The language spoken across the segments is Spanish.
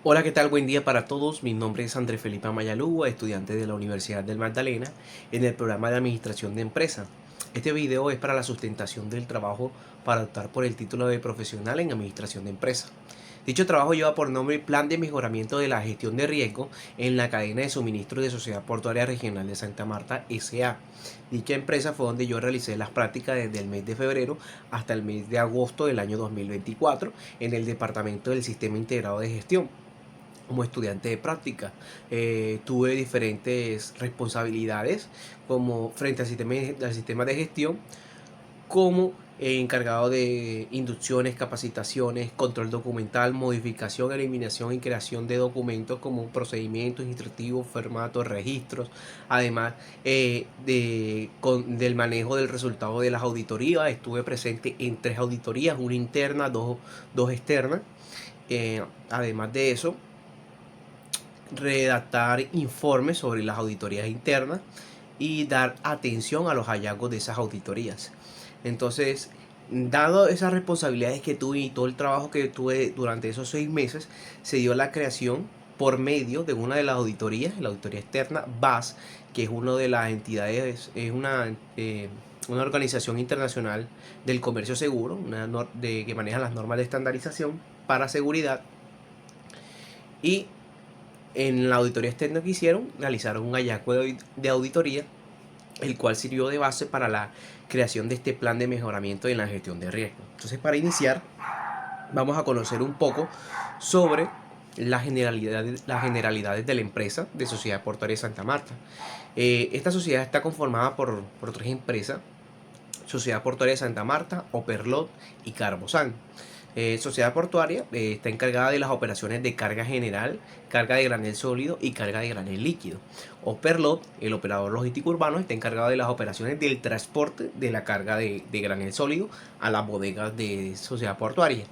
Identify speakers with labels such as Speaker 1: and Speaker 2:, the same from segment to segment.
Speaker 1: Hola, ¿qué tal? Buen día para todos. Mi nombre es Andrés Felipe Amayalúa, estudiante de la Universidad del Magdalena en el programa de Administración de Empresa. Este video es para la sustentación del trabajo para optar por el título de profesional en Administración de Empresa. Dicho trabajo lleva por nombre Plan de Mejoramiento de la Gestión de Riesgo en la cadena de suministro de Sociedad Portuaria Regional de Santa Marta S.A. Dicha empresa fue donde yo realicé las prácticas desde el mes de febrero hasta el mes de agosto del año 2024 en el Departamento del Sistema Integrado de Gestión como estudiante de práctica. Tuve diferentes responsabilidades como frente al sistema de gestión, como encargado de inducciones, capacitaciones, control documental, modificación, eliminación y creación de documentos como procedimientos instructivos, formatos, registros, además del manejo del resultado de las auditorías. Estuve presente en 3 auditorías, una interna, dos externas. Además de eso, redactar informes sobre las auditorías internas y dar atención a los hallazgos de esas auditorías. Entonces, dado esas responsabilidades que tuve y todo el trabajo que tuve durante esos 6 meses, se dio la creación por medio de una de las auditorías, la auditoría externa, BAS, que es una de las entidades, es una organización internacional del comercio seguro, que maneja las normas de estandarización para seguridad. Y en la auditoría externa que hicieron, realizaron un hallazgo de auditoría, el cual sirvió de base para la creación de este plan de mejoramiento en la gestión de riesgo. Entonces, para iniciar, vamos a conocer un poco sobre las generalidades de la empresa de Sociedad Portuaria de Santa Marta. Esta sociedad está conformada por 3 empresas: Sociedad Portuaria de Santa Marta, Operlot y Carbosan. Sociedad Portuaria está encargada de las operaciones de carga general, carga de granel sólido y carga de granel líquido. Operlot, el operador logístico urbano, está encargado de las operaciones del transporte de la carga de granel sólido a las bodegas de Sociedad Portuaria.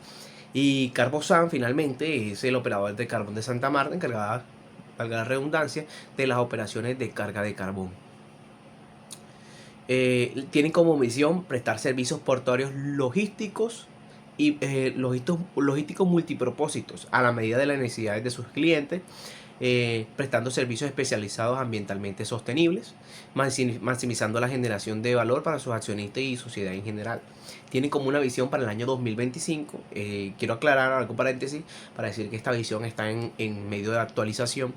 Speaker 1: Y Carbosan, finalmente, es el operador de carbón de Santa Marta, encargada, valga la redundancia, de las operaciones de carga de carbón. Tienen como misión prestar servicios portuarios logísticos y logísticos multipropósitos a la medida de las necesidades de sus clientes, prestando servicios especializados ambientalmente sostenibles, maximizando la generación de valor para sus accionistas y sociedad en general. Tienen como una visión para el año 2025. Quiero aclarar algo paréntesis para decir que esta visión está en medio de actualización,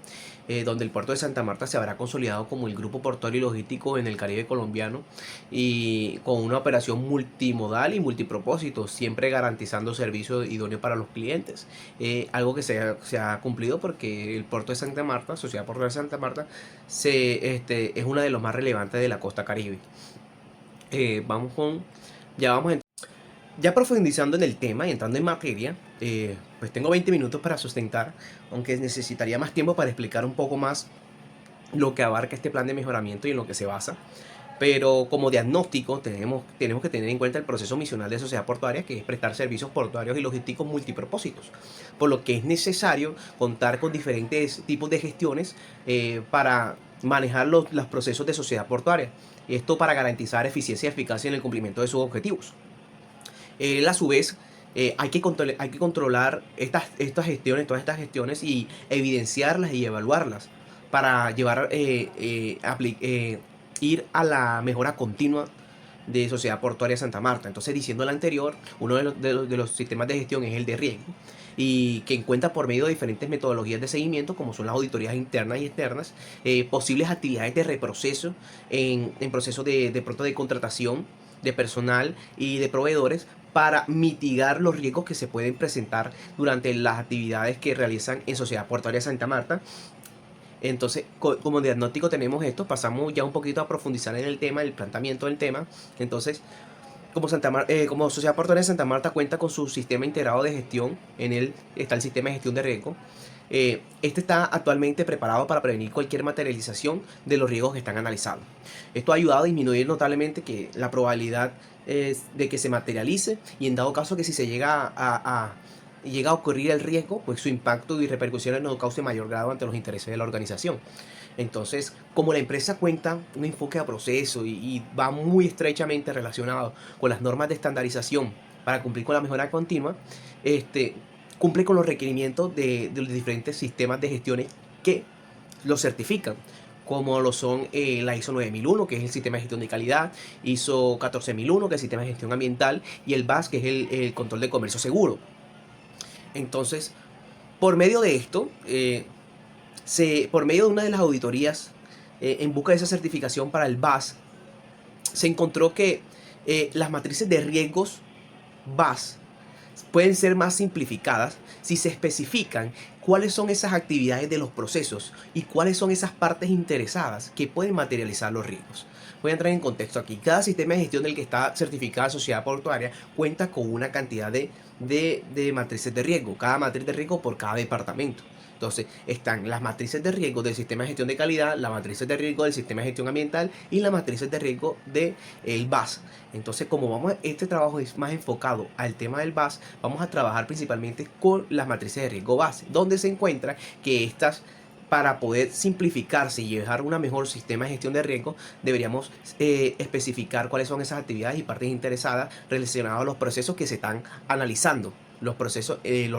Speaker 1: donde el puerto de Santa Marta se habrá consolidado como el grupo portuario y logístico en el Caribe colombiano, y con una operación multimodal y multipropósito, siempre garantizando servicios idóneos para los clientes. Algo que se ha cumplido porque el puerto de Santa Marta, Sociedad Portuaria de Santa Marta, es una de los más relevantes de la costa caribe. Vamos con, ya vamos ya profundizando en el tema y entrando en materia. Pues tengo 20 minutos para sustentar, aunque necesitaría más tiempo para explicar un poco más lo que abarca este plan de mejoramiento y en lo que se basa. Pero como diagnóstico tenemos que tener en cuenta el proceso misional de Sociedad Portuaria, que es prestar servicios portuarios y logísticos multipropósitos, por lo que es necesario contar con diferentes tipos de gestiones para manejar los procesos de Sociedad Portuaria. Esto para garantizar eficiencia y eficacia en el cumplimiento de sus objetivos. A su vez, hay que controlar todas estas gestiones, y evidenciarlas y evaluarlas para ir a la mejora continua de Sociedad Portuaria Santa Marta. Entonces, diciendo lo anterior, uno de los sistemas de gestión es el de riesgo, y que encuentra por medio de diferentes metodologías de seguimiento, como son las auditorías internas y externas, posibles actividades de reproceso en proceso de pronto de contratación de personal y de proveedores, para mitigar los riesgos que se pueden presentar durante las actividades que realizan en Sociedad Portuaria Santa Marta. Entonces, como diagnóstico tenemos esto, pasamos ya un poquito a profundizar en el tema, el planteamiento del tema. Entonces, como Sociedad Portuaria de Santa Marta cuenta con su sistema integrado de gestión, en él está el sistema de gestión de riesgo. Este está actualmente preparado para prevenir cualquier materialización de los riesgos que están analizados. Esto ha ayudado a disminuir notablemente la probabilidad de que se materialice, y en dado caso que si se llega a ocurrir el riesgo, pues su impacto y repercusiones no cause mayor grado ante los intereses de la organización. Entonces, como la empresa cuenta un enfoque a proceso y va muy estrechamente relacionado con las normas de estandarización para cumplir con la mejora continua, cumple con los requerimientos de los diferentes sistemas de gestiones que lo certifican, como lo son la ISO 9001, que es el sistema de gestión de calidad, ISO 14001, que es el sistema de gestión ambiental, y el BAS, que es el control de comercio seguro. Entonces, por medio de esto, por medio de una de las auditorías en busca de esa certificación para el BAS, se encontró que las matrices de riesgos BAS pueden ser más simplificadas si se especifican cuáles son esas actividades de los procesos y cuáles son esas partes interesadas que pueden materializar los riesgos. Voy a entrar en contexto aquí. Cada sistema de gestión del que está certificada la sociedad portuaria cuenta con una cantidad de matrices de riesgo. Cada matriz de riesgo por cada departamento. Entonces están las matrices de riesgo del sistema de gestión de calidad, las matrices de riesgo del sistema de gestión ambiental y las matrices de riesgo del BAS. Entonces, como este trabajo es más enfocado al tema del BAS, vamos a trabajar principalmente con las matrices de riesgo base, donde se encuentra que estas, para poder simplificarse y llevar un mejor sistema de gestión de riesgo, deberíamos especificar cuáles son esas actividades y partes interesadas relacionadas a los procesos que se están analizando, los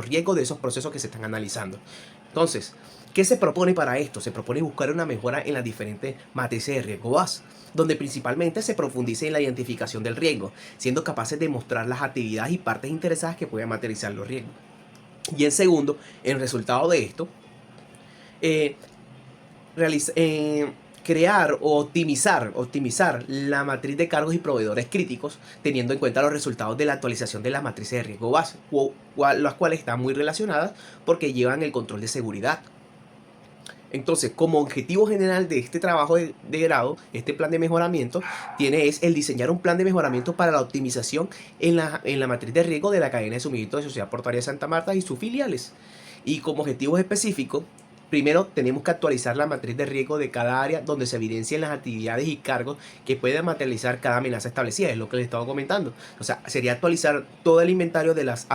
Speaker 1: riesgos de esos procesos que se están analizando. Entonces, ¿qué se propone para esto? Se propone buscar una mejora en las diferentes matrices de riesgo BAS, donde principalmente se profundice en la identificación del riesgo, siendo capaces de mostrar las actividades y partes interesadas que puedan materializar los riesgos. Y en segundo, el resultado de esto, crear o optimizar la matriz de cargos y proveedores críticos, teniendo en cuenta los resultados de la actualización de las matrices de riesgo base, las cuales están muy relacionadas porque llevan el control de seguridad. Entonces, como objetivo general de este trabajo de grado, este plan de mejoramiento es el diseñar un plan de mejoramiento para la optimización en la matriz de riesgo de la cadena de suministro de Sociedad Portuaria de Santa Marta y sus filiales. Y como objetivos específicos, primero tenemos que actualizar la matriz de riesgo de cada área donde se evidencien las actividades y cargos que pueden materializar cada amenaza establecida, es lo que les estaba comentando. O sea, sería actualizar todo el inventario de las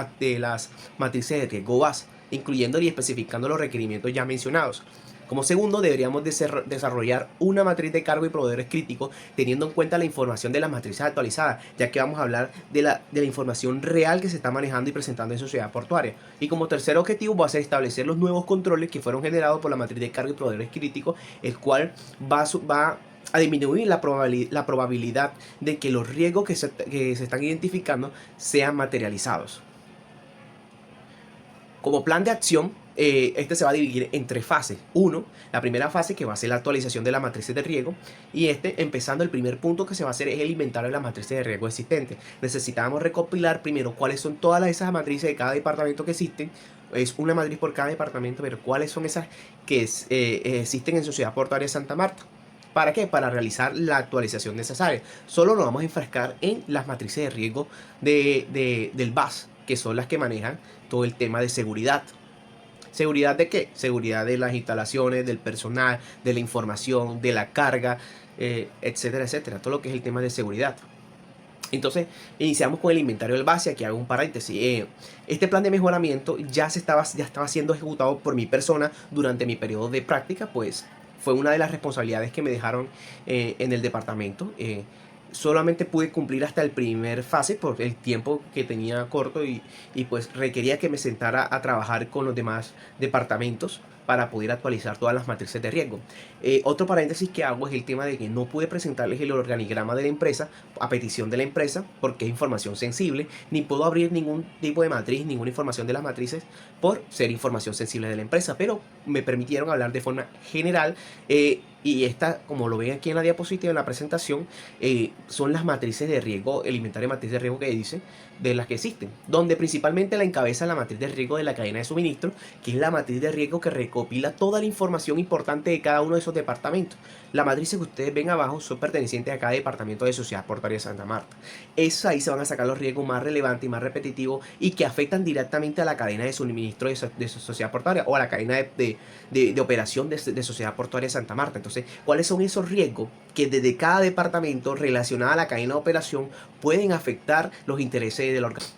Speaker 1: matrices de riesgo base, incluyendo y especificando los requerimientos ya mencionados. Como segundo, deberíamos desarrollar una matriz de cargo y proveedores críticos teniendo en cuenta la información de las matrices actualizadas, ya que vamos a hablar de la información real que se está manejando y presentando en sociedad portuaria. Y como tercer objetivo va a ser establecer los nuevos controles que fueron generados por la matriz de cargo y proveedores críticos, el cual va a disminuir la probabilidad de que los riesgos que se están identificando sean materializados. Como plan de acción, este se va a dividir en 3 fases. La primera fase, que va a ser la actualización de las matrices de riesgo, y empezando, el primer punto que se va a hacer es el inventario de las matrices de riesgo existentes. Necesitamos recopilar primero cuáles son todas esas matrices de cada departamento que existen. Es una matriz por cada departamento, pero cuáles son esas que existen en Sociedad Portuaria de Santa Marta. ¿Para qué? Para realizar la actualización de esas áreas. Solo nos vamos a enfrascar en las matrices de riesgo del BAS, que son las que manejan todo el tema de seguridad. ¿Seguridad de qué? Seguridad de las instalaciones, del personal, de la información, de la carga, etcétera, etcétera. Todo lo que es el tema de seguridad. Entonces, iniciamos con el inventario del base. Aquí hago un paréntesis. Este plan de mejoramiento ya estaba siendo ejecutado por mi persona durante mi periodo de práctica, pues fue una de las responsabilidades que me dejaron en el departamento. Solamente pude cumplir hasta el primer fase por el tiempo que tenía corto y pues requería que me sentara a trabajar con los demás departamentos para poder actualizar todas las matrices de riesgo. Otro paréntesis que hago es el tema de que no pude presentarles el organigrama de la empresa a petición de la empresa porque es información sensible, ni puedo abrir ningún tipo de matriz, ninguna información de las matrices por ser información sensible de la empresa, pero me permitieron hablar de forma general. Y esta, como lo ven aquí en la diapositiva en la presentación, son las matrices de riesgo, el inventario de matriz de riesgo que dicen, de las que existen, donde principalmente la encabeza la matriz de riesgo de la cadena de suministro, que es la matriz de riesgo que recopila toda la información importante de cada uno de esos departamentos. Las matrices que ustedes ven abajo son pertenecientes a cada departamento de Sociedad Portuaria de Santa Marta. Ahí se van a sacar los riesgos más relevantes y más repetitivos y que afectan directamente a la cadena de suministro de Sociedad Portuaria o a la cadena de operación de Sociedad Portuaria de Santa Marta. Entonces, ¿cuáles son esos riesgos que desde cada departamento relacionado a la cadena de operación pueden afectar los intereses del organismo?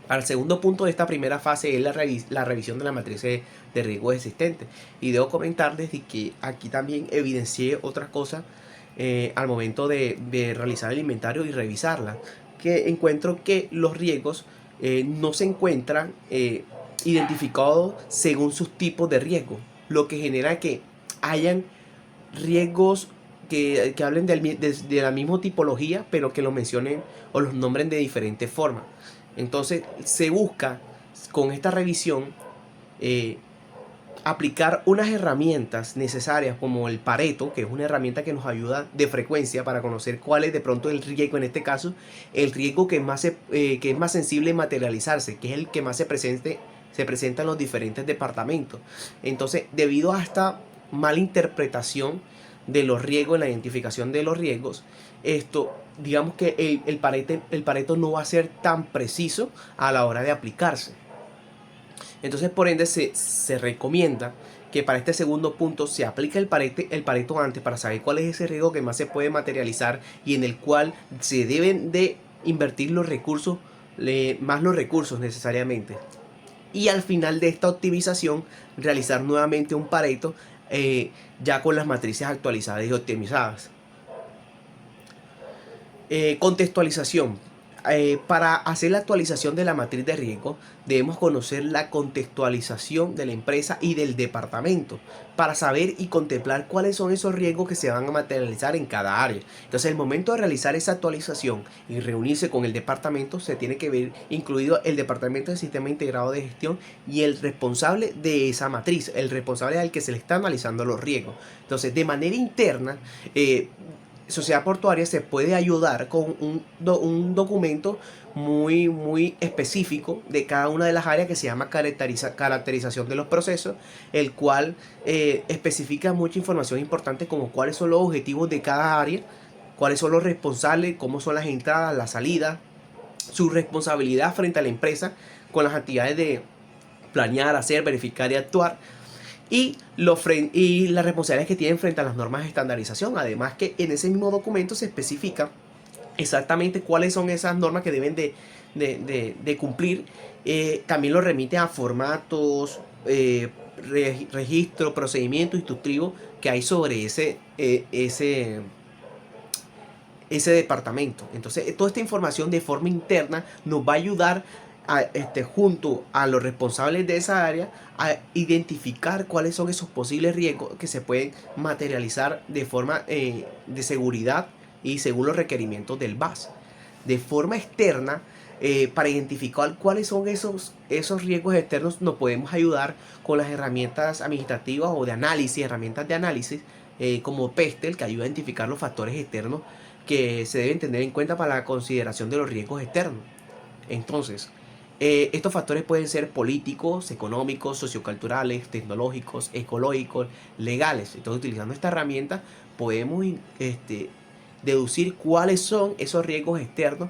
Speaker 1: Para el segundo punto de esta primera fase es la revisión de la matriz de riesgo existente. Y debo comentarles de que aquí también evidencié otras cosas al momento de realizar el inventario y revisarla, que encuentro que los riesgos no se encuentran identificados según sus tipos de riesgo, lo que genera que hayan riesgos que hablen de la misma tipología, pero que lo mencionen o los nombren de diferente forma. Entonces se busca con esta revisión eh, aplicar unas herramientas necesarias como el Pareto, que es una herramienta que nos ayuda de frecuencia para conocer cuál es de pronto el riesgo, en este caso, el riesgo que es más sensible en materializarse, que es el que más se presenta en los diferentes departamentos. Entonces, debido a esta mala interpretación de los riesgos, en la identificación de los riesgos, esto, digamos que el Pareto no va a ser tan preciso a la hora de aplicarse. Entonces, por ende, se recomienda que para este segundo punto se aplique el Pareto antes para saber cuál es ese riesgo que más se puede materializar y en el cual se deben de invertir los recursos, más los recursos necesariamente. Y al final de esta optimización, realizar nuevamente un Pareto ya con las matrices actualizadas y optimizadas. Contextualización. Para hacer la actualización de la matriz de riesgo, debemos conocer la contextualización de la empresa y del departamento para saber y contemplar cuáles son esos riesgos que se van a materializar en cada área. Entonces, el momento de realizar esa actualización y reunirse con el departamento, se tiene que ver incluido el departamento del sistema integrado de gestión y el responsable de esa matriz, el responsable al que se le está analizando los riesgos. Entonces, de manera interna, Sociedad Portuaria se puede ayudar con un documento muy específico de cada una de las áreas que se llama caracterización de los procesos, el cual especifica mucha información importante como cuáles son los objetivos de cada área, cuáles son los responsables, cómo son las entradas, las salidas, su responsabilidad frente a la empresa con las actividades de planear, hacer, verificar y actuar, y las responsabilidades que tienen frente a las normas de estandarización. Además que en ese mismo documento se especifica exactamente cuáles son esas normas que deben de cumplir. También lo remite a formatos, registro, procedimiento instructivo que hay sobre ese departamento. Entonces, toda esta información de forma interna nos va a ayudar junto a los responsables de esa área a identificar cuáles son esos posibles riesgos que se pueden materializar de forma de seguridad y según los requerimientos del BAS. De forma externa, para identificar cuáles son esos riesgos externos, nos podemos ayudar con las herramientas administrativas o de análisis, herramientas de análisis como PESTEL, que ayuda a identificar los factores externos que se deben tener en cuenta para la consideración de los riesgos externos. Entonces, estos factores pueden ser políticos, económicos, socioculturales, tecnológicos, ecológicos, legales. Entonces, utilizando esta herramienta, podemos deducir cuáles son esos riesgos externos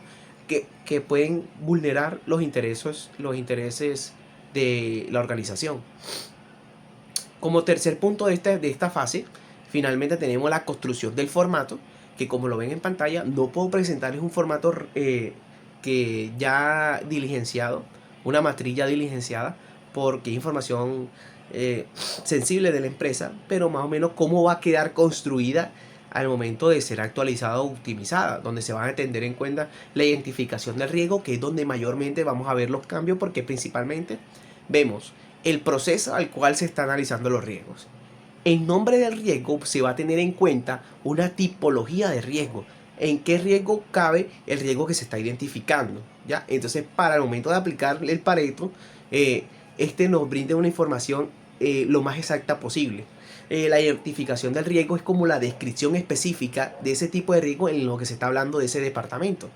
Speaker 1: que pueden vulnerar los intereses de la organización. Como tercer punto de esta fase, finalmente tenemos la construcción del formato, que como lo ven en pantalla, no puedo presentarles un formato que ya diligenciado, una matriz ya diligenciada, porque es información sensible de la empresa, pero más o menos cómo va a quedar construida al momento de ser actualizada o optimizada, donde se van a tener en cuenta la identificación del riesgo, que es donde mayormente vamos a ver los cambios, porque principalmente vemos el proceso al cual se está analizando los riesgos. En nombre del riesgo se va a tener en cuenta una tipología de riesgo. ¿En qué riesgo cabe el riesgo que se está identificando? ¿Ya? Entonces, para el momento de aplicar el Pareto, nos brinda una información lo más exacta posible. La identificación del riesgo es como la descripción específica de ese tipo de riesgo en lo que se está hablando de ese departamento.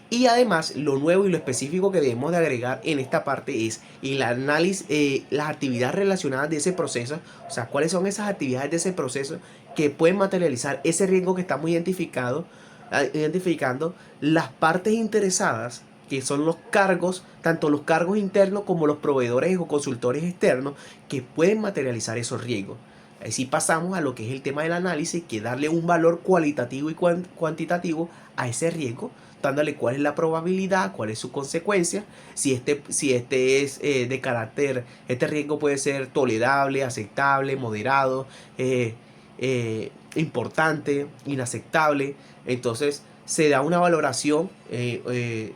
Speaker 1: Y además, lo nuevo y lo específico que debemos de agregar en esta parte es el análisis, las actividades relacionadas de ese proceso, o sea, cuáles son esas actividades de ese proceso que pueden materializar ese riesgo que estamos identificando, las partes interesadas, que son los cargos, tanto los cargos internos como los proveedores o consultores externos, que pueden materializar esos riesgos. Así pasamos a lo que es el tema del análisis, que darle un valor cualitativo y cuantitativo a ese riesgo, dándole cuál es la probabilidad, cuál es su consecuencia, si este es de carácter, este riesgo puede ser tolerable, aceptable, moderado, importante, inaceptable. Entonces se da una valoración,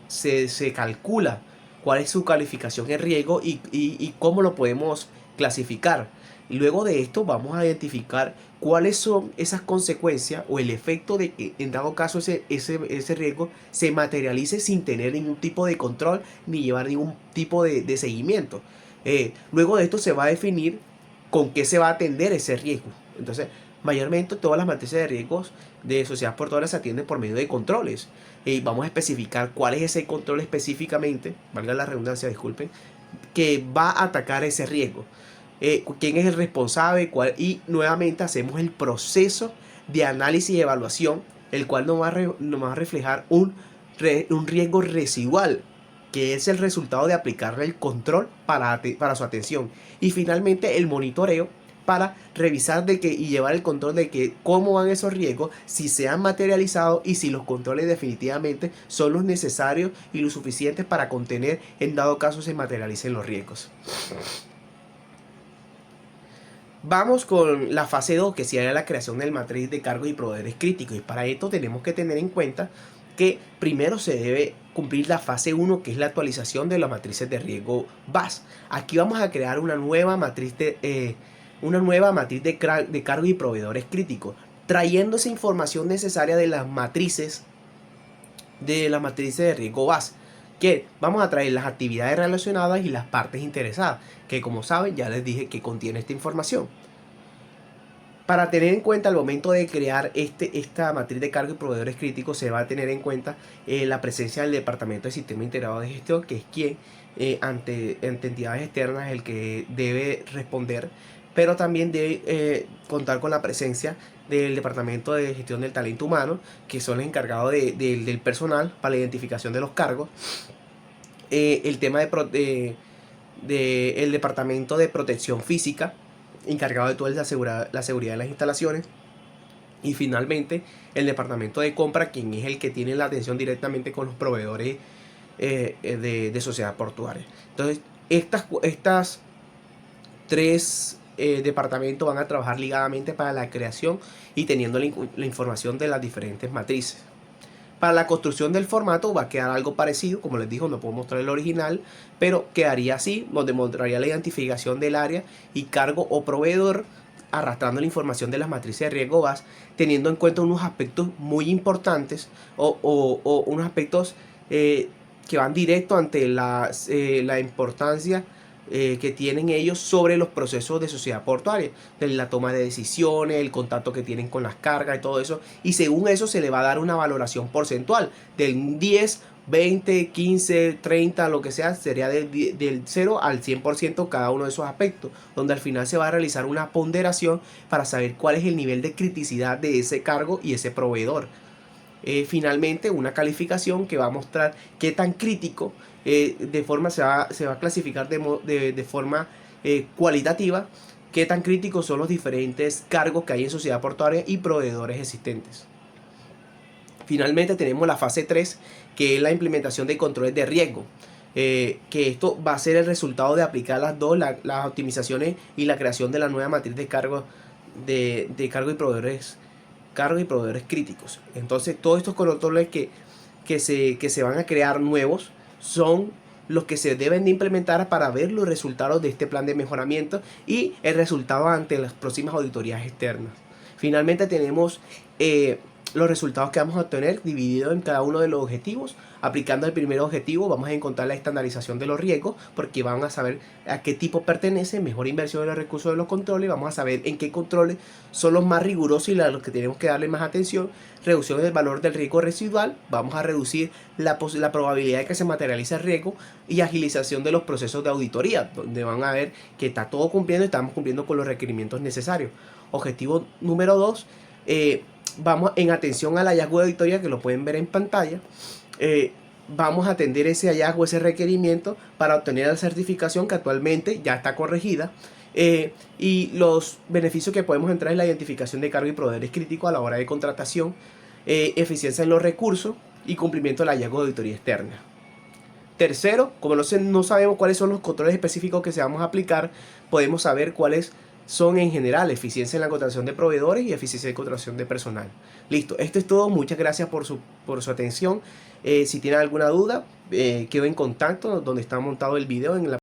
Speaker 1: se calcula cuál es su calificación en riesgo y cómo lo podemos clasificar. Y luego de esto vamos a identificar cuáles son esas consecuencias o el efecto de que en dado caso ese riesgo se materialice sin tener ningún tipo de control ni llevar ningún tipo de seguimiento. Luego de esto se va a definir con qué se va a atender ese riesgo. Entonces, mayormente todas las matrices de riesgos de sociedades portuarias se atienden por medio de controles. Vamos a especificar cuál es ese control específicamente, valga la redundancia, disculpen, que va a atacar ese riesgo. Quién es el responsable, y nuevamente hacemos el proceso de análisis y evaluación, el cual nos va a reflejar un riesgo residual, que es el resultado de aplicarle el control para su atención. Y finalmente el monitoreo para revisar y llevar el control de que cómo van esos riesgos, si se han materializado y si los controles definitivamente son los necesarios y los suficientes para contener en dado caso se materialicen los riesgos. Vamos con la fase 2, que sería la creación del matriz de cargos y proveedores críticos. Y para esto tenemos que tener en cuenta que primero se debe cumplir la fase 1, que es la actualización de las matrices de riesgo VAS. Aquí vamos a crear una nueva matriz de cargos y proveedores críticos, trayendo esa información necesaria de las matrices de riesgo VAS. Que vamos a traer las actividades relacionadas y las partes interesadas, que como saben ya les dije que contiene esta información. Para tener en cuenta al momento de crear esta matriz de cargos y proveedores críticos, se va a tener en cuenta la presencia del Departamento de Sistema Integrado de Gestión, que es quien ante entidades externas el que debe responder, pero también debe contar con la presencia del Departamento de Gestión del Talento Humano, que son los encargados del personal para la identificación de los cargos, el tema el Departamento de Protección Física, encargado de toda la seguridad de las instalaciones, y finalmente el Departamento de Compra, quien es el que tiene la atención directamente con los proveedores de sociedad portuaria. Entonces estas tres departamentos van a trabajar ligadamente para la creación y teniendo la información de las diferentes matrices. Para la construcción del formato va a quedar algo parecido, como les digo, no puedo mostrar el original, pero quedaría así, donde mostraría la identificación del área y cargo o proveedor, arrastrando la información de las matrices de riesgo VAS, teniendo en cuenta unos aspectos muy importantes o unos aspectos que van directo ante la importancia que tienen ellos sobre los procesos de sociedad portuaria, de la toma de decisiones, el contacto que tienen con las cargas y todo eso, y según eso se le va a dar una valoración porcentual del 10, 20, 15, 30, lo que sea, sería del 0 al 100% cada uno de esos aspectos, donde al final se va a realizar una ponderación para saber cuál es el nivel de criticidad de ese cargo y ese proveedor. Finalmente una calificación que va a mostrar qué tan crítico se va a clasificar de forma cualitativa, qué tan críticos son los diferentes cargos que hay en sociedad portuaria y proveedores existentes. Finalmente tenemos la fase 3, que es la implementación de controles de riesgo, que esto va a ser el resultado de aplicar las optimizaciones y la creación de la nueva matriz de cargos de cargos y proveedores críticos. Entonces todos estos controles que se van a crear nuevos son los que se deben de implementar para ver los resultados de este plan de mejoramiento y el resultado ante las próximas auditorías externas. Finalmente tenemos los resultados que vamos a obtener divididos en cada uno de los objetivos. Aplicando el primer objetivo vamos a encontrar la estandarización de los riesgos, porque van a saber a qué tipo pertenece, mejor inversión de los recursos de los controles, vamos a saber en qué controles son los más rigurosos y a los que tenemos que darle más atención. Reducción del valor del riesgo residual, vamos a reducir la probabilidad de que se materialice el riesgo, y agilización de los procesos de auditoría, donde van a ver que está todo cumpliendo y estamos cumpliendo con los requerimientos necesarios. Objetivo número 2, vamos en atención al hallazgo de auditoría, que lo pueden ver en pantalla. Vamos a atender ese hallazgo, ese requerimiento para obtener la certificación, que actualmente ya está corregida, y los beneficios que podemos entrar en la identificación de cargos y proveedores críticos a la hora de contratación, eficiencia en los recursos y cumplimiento del hallazgo de auditoría externa. Tercero, como no sabemos cuáles son los controles específicos que se vamos a aplicar, podemos saber cuáles son en general eficiencia en la contratación de proveedores y eficiencia en contratación de personal. Listo, esto es todo. Muchas gracias por su atención. Si tienen alguna duda, quedo en contacto donde está montado el video en la